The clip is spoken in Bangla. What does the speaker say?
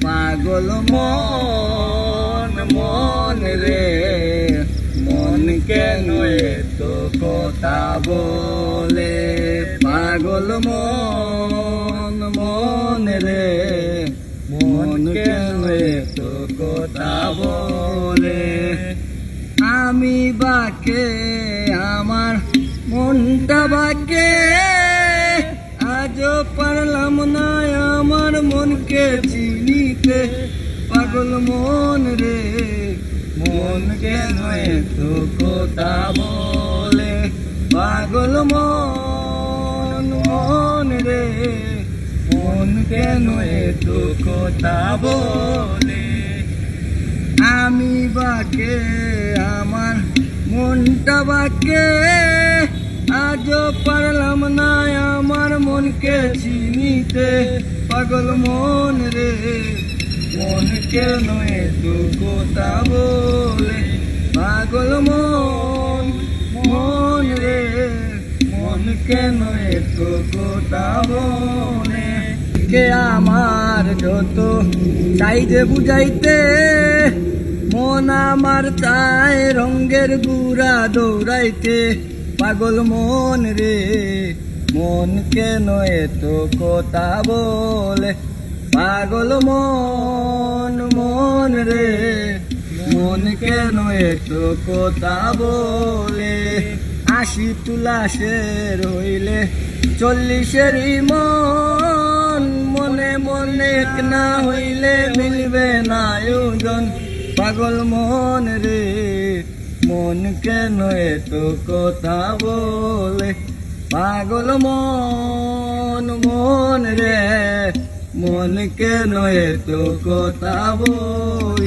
পাগল মন মন রে মন কেন এতো কথা বলে পাগল মন মন রে মন কেন এতো কথা বলে আমি বাকে আমার মনটা বাকে আজও পারলাম না আমার মনকে চিনিতে পাগল মন রে মন কেন এতো কথা বলে পাগল মন মন রে মন কেন এতো কথা বলে আমি বাকে আমার মনটা বাকে আজও পারলাম না আমার মনকে চিনিতে পাগল মন রে মন কেন এতো কথা বলে পাগল মন মন রে মন কেন এতো কথা বলে কে আমার যত চাই যে বুঝাইতে মন আমার চাই রঙের গুড়া দৌড়াইতে পাগল মন রে মন কেন এতো কথা বলে পাগল মন মন রে মন কেন এতো কথা বলে ৮০ তুলাসের হইলে ৪০-এরই মন মনে মনে না হইলে মিলবে না আয়োজন পাগল মন রে মন কেন এতো কথা বলে পাগল মন মন রে মন কেন এতো কথা বলে।